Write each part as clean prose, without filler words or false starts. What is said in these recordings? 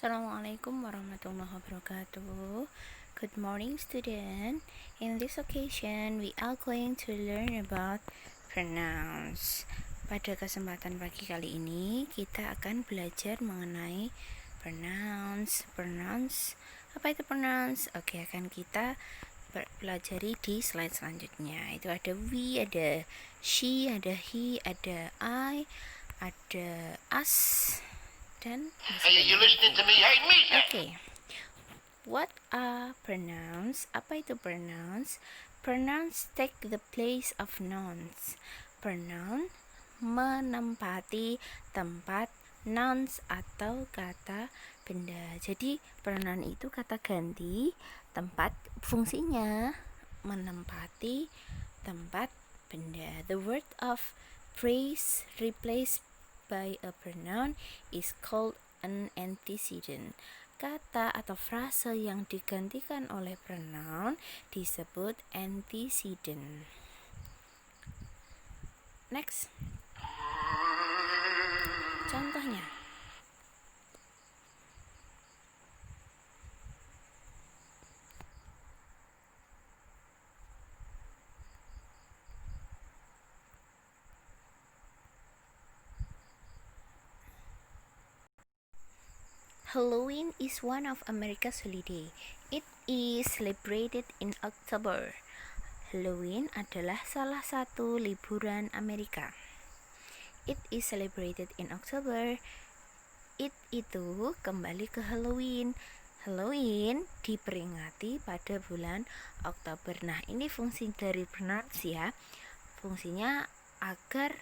Assalamualaikum warahmatullahi wabarakatuh. Good morning, student. In this occasion, we are going to learn about pronouns. Pada kesempatan pagi kali ini, kita akan belajar mengenai pronouns. Apa itu pronouns? Oke, akan kita pelajari di slide selanjutnya. Itu ada we, ada she, ada he, ada I, ada us, dan Hey, you listening to me? Hey, me! Oke. What are pronouns? Apa itu pronouns? Pronouns take the place of nouns. Pronoun menempati tempat nouns atau kata benda. Jadi pronoun itu kata ganti tempat, fungsinya menempati tempat benda. The word of phrase replaced by a pronoun is called an antecedent. Kata atau frase yang digantikan oleh pronoun disebut antecedent. Next. Contohnya. Halloween is one of America's holiday. It is celebrated in October. Halloween adalah salah satu liburan Amerika. It is celebrated in October. It itu kembali ke Halloween. Halloween diperingati pada bulan Oktober. Nah, ini fungsi dari pronouns ya. Fungsinya agar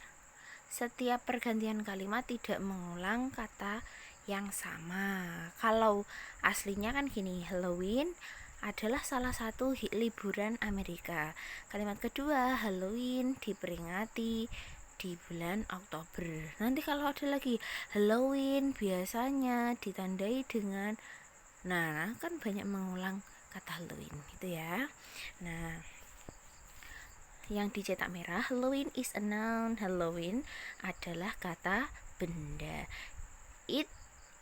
setiap pergantian kalimat tidak mengulang kata yang sama. Kalau aslinya kan gini, Halloween adalah salah satu liburan Amerika. Kalimat kedua, Halloween diperingati di bulan Oktober. Nanti kalau ada lagi Halloween biasanya ditandai dengan, nah kan banyak mengulang kata Halloween itu ya. Nah, yang dicetak merah, Halloween is a noun. Halloween adalah kata benda. It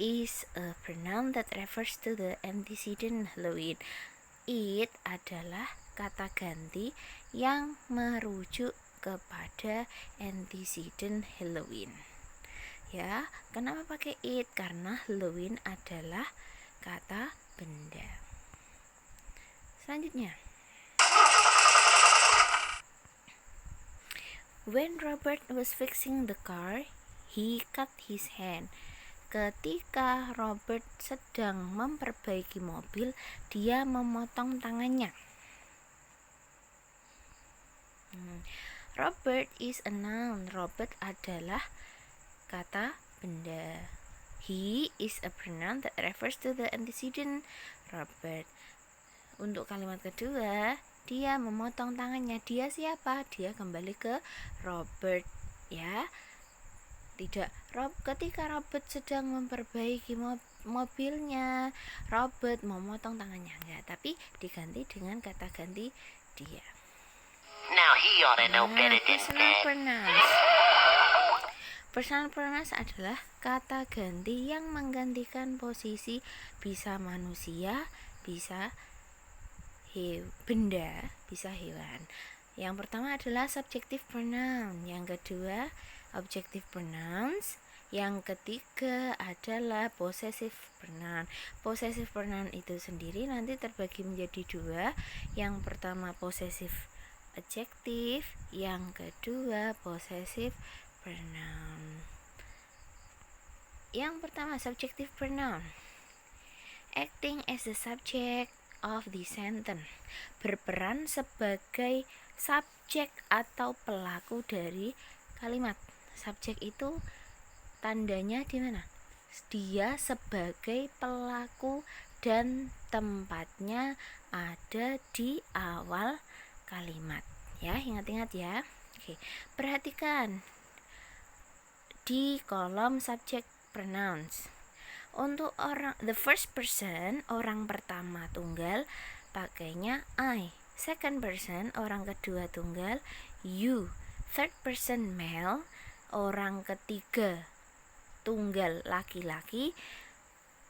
is a pronoun that refers to the antecedent Halloween. It adalah kata ganti yang merujuk kepada antecedent Halloween. Ya, kenapa pakai it? Karena Halloween adalah kata benda. Selanjutnya. When Robert was fixing the car, he cut his hand. Ketika Robert sedang memperbaiki mobil, dia memotong tangannya. Robert is a noun. Robert adalah kata benda. He is a pronoun that refers to the antecedent Robert. Untuk kalimat kedua, dia memotong tangannya. Dia siapa? Dia kembali ke Robert, ya. Tidak, ketika Robert sedang memperbaiki mobilnya, Robert memotong tangannya, enggak, tapi diganti dengan kata ganti dia. Now he ought to know better than Personal that. pronouns. Personal pronouns adalah kata ganti yang menggantikan posisi, bisa manusia, bisa benda, bisa hewan. Yang pertama adalah subjective pronoun, yang kedua objective pronouns, yang ketiga adalah possessive pronoun. Possessive pronoun itu sendiri nanti terbagi menjadi dua. Yang pertama possessive adjective, yang kedua possessive pronoun. Yang pertama subjective pronoun, acting as the subject of the sentence, berperan sebagai subjek atau pelaku dari kalimat. Subjek itu tandanya di mana? Dia sebagai pelaku dan tempatnya ada di awal kalimat. Ya, ingat-ingat ya. Oke, perhatikan di kolom subject pronouns. Untuk the first person, orang pertama tunggal, pakainya I. Second person, orang kedua tunggal, you. Third person male, orang ketiga tunggal laki-laki,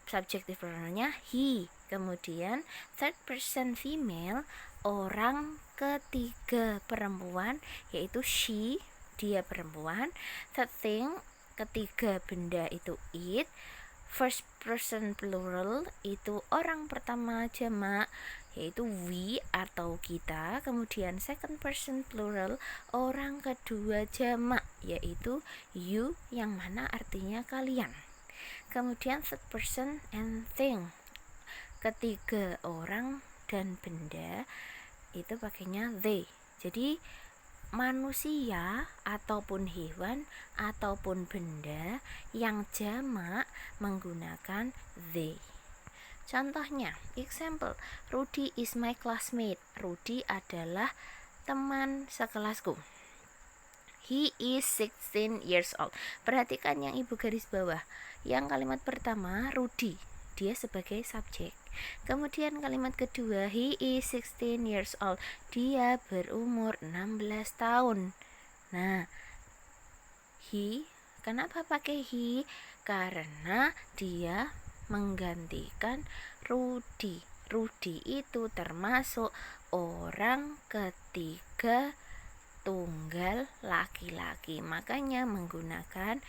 subjective pronounnya he. Kemudian third person female, orang ketiga perempuan, yaitu she, dia perempuan. Third thing, ketiga benda, itu it. First person plural, itu orang pertama jamak, yaitu we atau kita. Kemudian second person plural, orang kedua jamak, yaitu you, yang mana artinya kalian. Kemudian third person and thing, ketiga orang dan benda, itu pakainya they. Jadi manusia ataupun hewan ataupun benda yang jamak menggunakan they. Contohnya, example, Rudy is my classmate. Rudy adalah teman sekelasku. He is 16 years old. Perhatikan yang ibu garis bawah. Yang kalimat pertama, Rudy, dia sebagai subjek. Kemudian kalimat kedua, he is 16 years old. Dia berumur 16 tahun. Nah, he, kenapa pakai he? Karena dia menggantikan Rudy. Rudy itu termasuk orang ketiga tunggal laki-laki, makanya menggunakan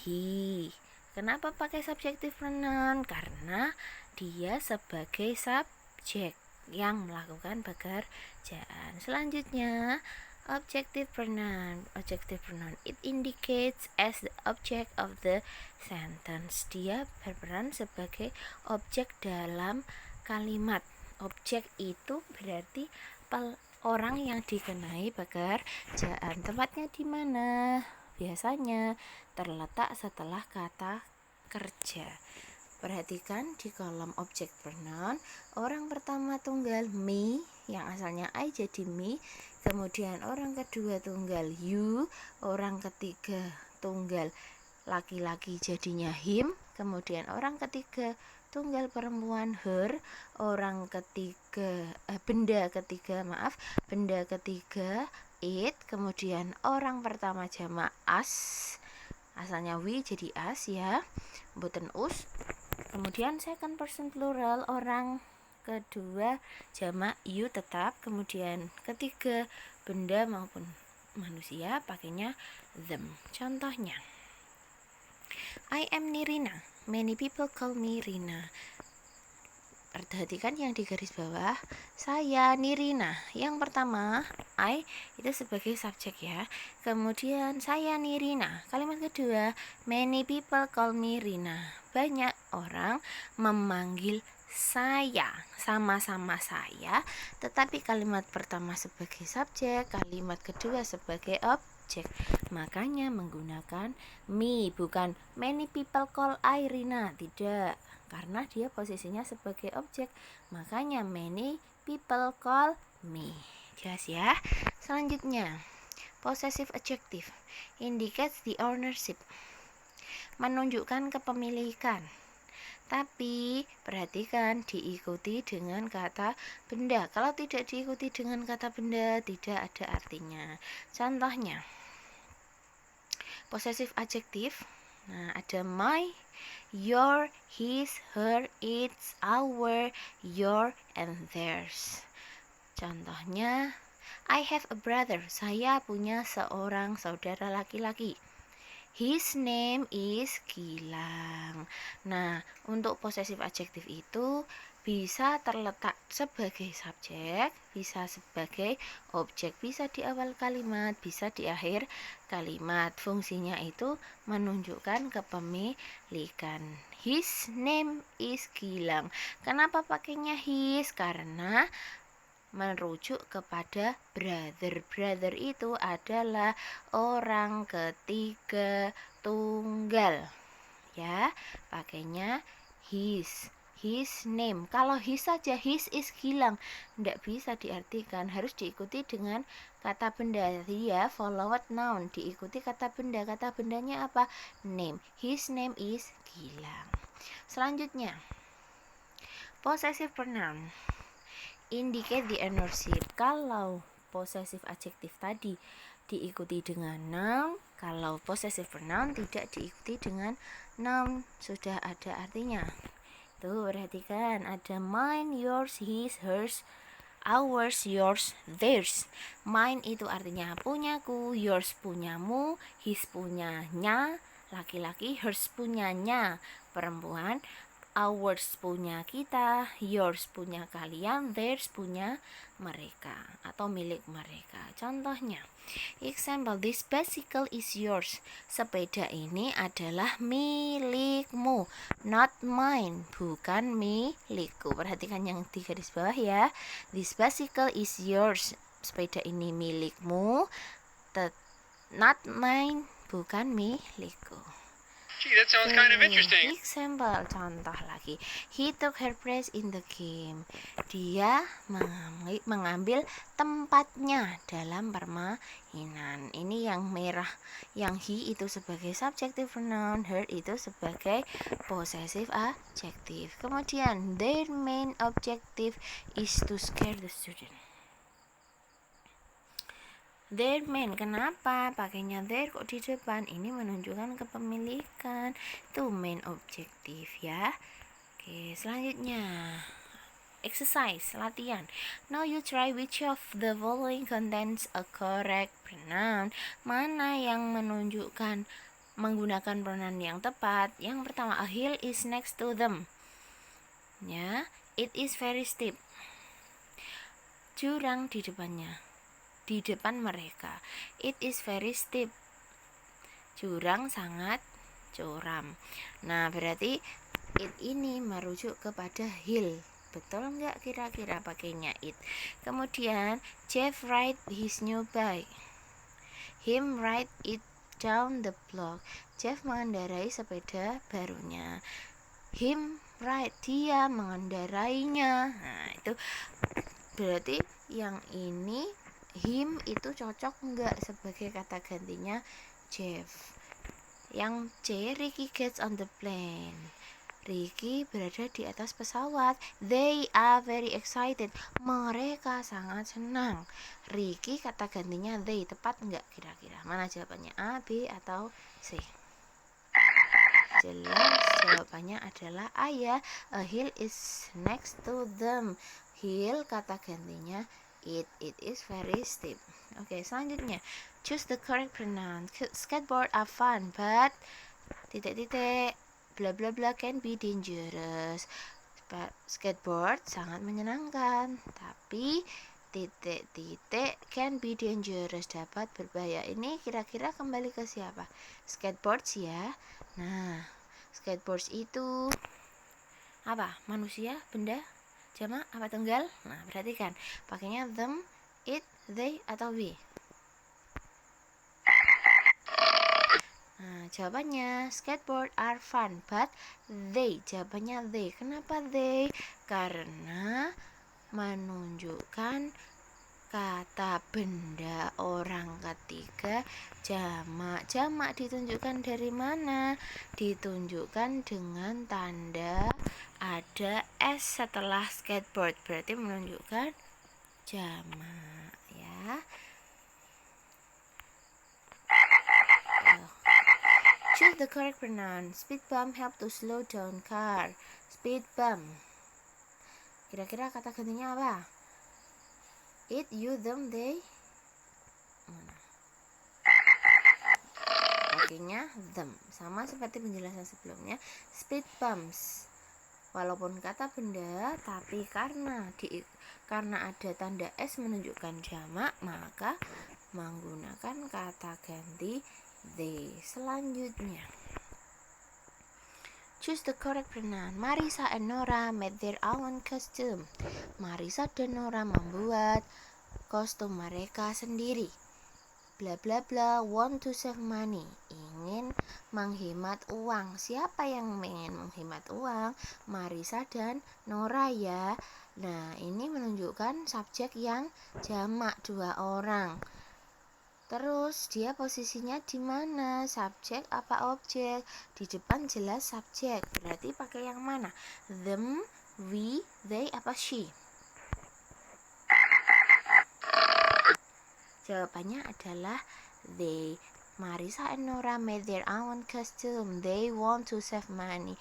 he. Kenapa pakai subjective pronoun? Karena dia sebagai subjek yang melakukan pekerjaan. Selanjutnya, objective pronoun. Objective pronoun, it indicates as the object of the sentence. Dia berperan sebagai objek dalam kalimat. Objek itu berarti orang yang dikenai pekerjaan. Tempatnya di mana? Biasanya terletak setelah kata kerja. Perhatikan di kolom object pronoun, orang pertama tunggal me, yang asalnya I jadi me. Kemudian orang kedua tunggal you, orang ketiga tunggal laki-laki jadinya him. Kemudian orang ketiga tunggal perempuan her, orang ketiga benda ketiga it. Kemudian orang pertama jamak us, asalnya we jadi us ya, mboten us. Kemudian second person plural, orang kedua jamak you tetap. Kemudian ketiga benda maupun manusia pakainya them. Contohnya, I am Nirina. Many people call me Rina. Perhatikan yang di garis bawah, saya Nirina. Yang pertama, I itu sebagai subjek ya. Kemudian saya Nirina. Kalimat kedua, many people call me Rina. Banyak orang memanggil saya, sama-sama saya, tetapi kalimat pertama sebagai subjek, kalimat kedua sebagai objek. Makanya menggunakan me, bukan many people call I Rina. Tidak, karena dia posisinya sebagai objek, makanya many people call me. Jelas ya. Selanjutnya, possessive adjective indicates the ownership, menunjukkan kepemilikan. Tapi perhatikan diikuti dengan kata benda. Kalau tidak diikuti dengan kata benda, tidak ada artinya. Contohnya, possessive adjective, nah ada my, your, his, her, its, our, your, and theirs. Contohnya, I have a brother. Saya punya seorang saudara laki-laki. His name is Gilang. Nah, untuk possessive adjective itu bisa terletak sebagai subjek, bisa sebagai objek, bisa di awal kalimat, bisa di akhir kalimat. Fungsinya itu menunjukkan kepemilikan. His name is Gilang. Kenapa pakainya his? Karena merujuk kepada brother. Brother itu adalah orang ketiga tunggal. Ya, pakainya his. His name. Kalau his saja, his is Gilang, tidak bisa diartikan, harus diikuti dengan kata benda. Dia followed noun, diikuti kata benda. Kata bendanya apa? Name. His name is Gilang. Selanjutnya, possessive pronoun indicate the ownership. Kalau possessive adjective tadi diikuti dengan noun, kalau possessive pronoun tidak diikuti dengan noun, sudah ada artinya. Tuh, perhatikan ada mine, yours, his, hers, ours, yours, theirs. Mine itu artinya punyaku, yours punyamu, his punyanya laki-laki, hers punyanya perempuan, ours punya kita, yours punya kalian, theirs punya mereka atau milik mereka. Contohnya, example, this bicycle is yours. Sepeda ini adalah milikmu, not mine, bukan milikku. Perhatikan yang di garis bawah ya. This bicycle is yours. Sepeda ini milikmu, not mine, bukan milikku. Gee, that sounds kind of interesting. Example, contoh lagi. He took her place in the game. Dia mengambil tempatnya dalam permainan. Ini yang merah. Yang he itu sebagai subjective pronoun, her itu sebagai possessive adjective. Kemudian, their main objective is to scare the student. Their main, kenapa pakainya their kok di depan? Ini menunjukkan kepemilikan. Itu main objektif ya. Oke, selanjutnya exercise, latihan. Now you try which of the following contains a correct pronoun. Mana yang menunjukkan menggunakan pronoun yang tepat? Yang pertama, a hill is next to them. Ya, it is very steep. Jurang di depannya, di depan mereka. It is very steep. Jurang sangat curam. Nah, berarti it ini merujuk kepada hill. Betul nggak kira-kira pakainya it? Kemudian, Jeff ride his new bike. Him ride it down the block. Jeff mengendarai sepeda barunya. Him ride, dia mengendarainya. Nah, itu berarti yang ini him itu cocok enggak sebagai kata gantinya Jeff. Yang C, Ricky gets on the plane. Ricky berada di atas pesawat. They are very excited. Mereka sangat senang. Ricky kata gantinya they. Tepat enggak kira-kira? Mana jawabannya? A, B, atau C? Jelas jawabannya adalah A ya. A hill is next to them. Hill kata gantinya it is very steep. Oke, selanjutnya choose the correct pronoun. Skateboard are fun but bla bla bla can be dangerous. Skateboard sangat menyenangkan tapi can be dangerous, dapat berbahaya. Ini kira-kira kembali ke siapa? Skateboards ya. Nah, skateboards itu apa? Manusia, benda, jamak apa tunggal? Nah, perhatikan, pakainya them, it, they, atau we? Nah, jawabannya skateboard are fun but they. Jawabannya they. Kenapa they? Karena menunjukkan kata benda orang ketiga jamak. Jamak ditunjukkan dari mana? Ditunjukkan dengan tanda ada s setelah skateboard, berarti menunjukkan jamak ya. Choose the correct pronoun. Speed bump help to slow down car. Speed bump, kira-kira kata gantinya apa? It, you, them, they. Mana? Pakainya them. Sama seperti penjelasan sebelumnya. Speed bumps, walaupun kata benda, tapi karena ada tanda s menunjukkan jamak, maka menggunakan kata ganti they. Selanjutnya, choose the correct pronoun. Marisa and Nora made their own costume. Marisa dan Nora membuat kostum mereka sendiri. Bla bla bla want to save money, ingin menghemat uang. Siapa yang ingin menghemat uang? Marisa dan Nora ya. Nah, ini menunjukkan subjek yang jamak, dua orang. Terus dia posisinya di mana? Subjek apa objek? Di depan jelas subjek. Berarti pakai yang mana? Them, we, they, apa she? Jawabannya adalah they. Marisa and Nora made their own costume. They want to save money.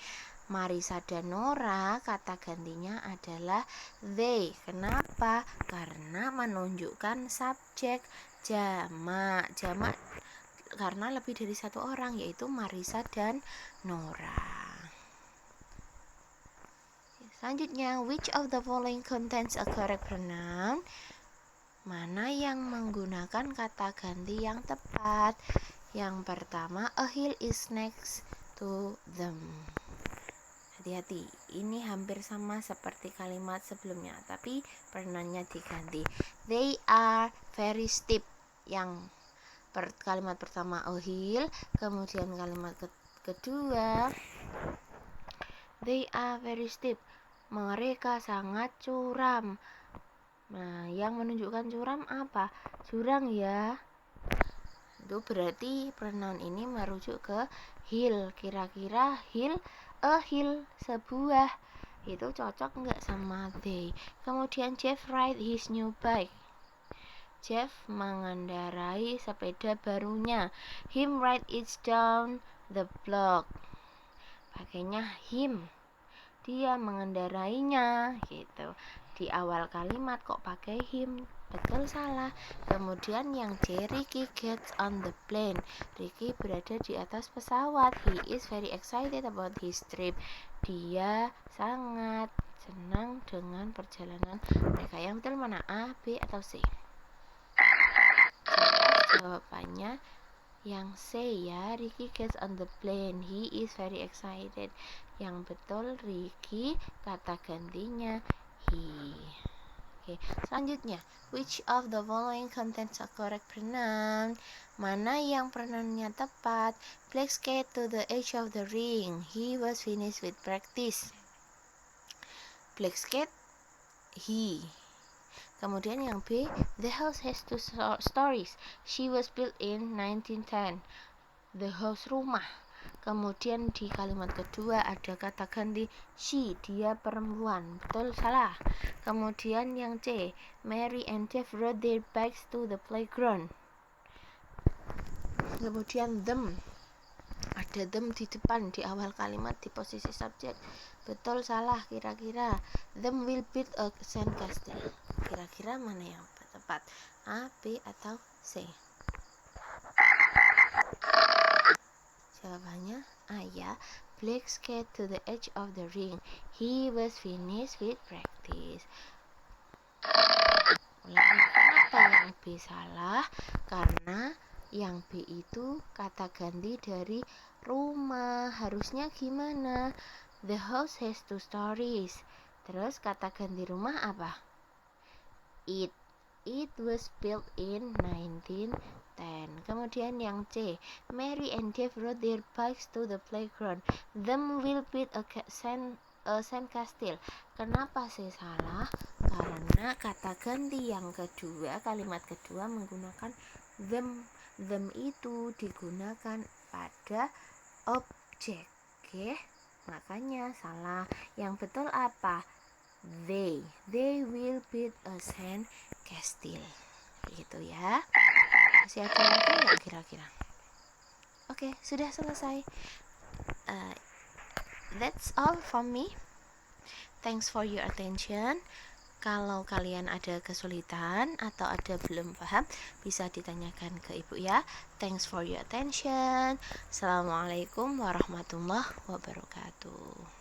Marissa dan Nora kata gantinya adalah they. Kenapa? Karena menunjukkan subjek jamak karena lebih dari satu orang, yaitu Marissa dan Nora. Selanjutnya, which of the following contains a correct pronoun? Mana yang menggunakan kata ganti yang tepat? Yang pertama, a hill is next to them. Hati-hati, ini hampir sama seperti kalimat sebelumnya, tapi pronounnya diganti. They are very steep. Yang kalimat pertama a hill, kemudian kalimat kedua they are very steep. Mereka sangat curam. Nah, yang menunjukkan curam apa? Jurang ya. Itu berarti pronoun ini merujuk ke hill. Kira-kira hill, a hill, sebuah. Itu cocok nggak sama they? Kemudian Jeff ride his new bike. Jeff mengendarai sepeda barunya. Him ride it down the block. Pakainya him. Dia mengendarainya gitu. Di awal kalimat kok pakai him? Betul salah. Kemudian yang C, Ricky gets on the plane. Ricky berada di atas pesawat. He is very excited about his trip. Dia sangat senang dengan perjalanan mereka. Yang betul mana? A, B, atau C? Jawabannya yang C ya. Ricky gets on the plane. He is very excited. Yang betul Ricky, kata gantinya he. Oke, selanjutnya, which of the following contains a correct pronoun? Mana yang pronounnya tepat? Black skate to the edge of the ring. He was finished with practice. Black skate, he. Kemudian yang B, the house has two stories. She was built in 1910. The house, rumah. Kemudian di kalimat kedua ada kata ganti she, dia perempuan. Betul salah? Kemudian yang C, Mary and Jeff rode their bikes to the playground. Kemudian them, ada them di depan di awal kalimat di posisi subjek. Betul salah? Kira-kira them will build a sandcastle. Kira-kira mana yang tepat? A, B, atau C? Jawabannya A ya. Black skate to the edge of the ring. He was finished with practice. Kenapa yang B salah? Karena yang B itu kata ganti dari rumah. Harusnya gimana? The house has two stories. Terus kata ganti rumah apa? It. It was built in 1910. Kemudian yang C, Mary and Jeff rode their bikes to the playground. Them will build a sandcastle. Kenapa sih salah? Karena kata ganti yang kedua, kalimat kedua menggunakan them. Them itu digunakan pada objek. Oke, makanya salah. Yang betul apa? They will build a sandcastle. Gitu ya. Masih ada lagi nggak kira-kira? Oke, sudah selesai. That's all from me. Thanks for your attention. Kalau kalian ada kesulitan atau ada belum paham, bisa ditanyakan ke ibu ya. Thanks for your attention. Assalamualaikum warahmatullahi wabarakatuh.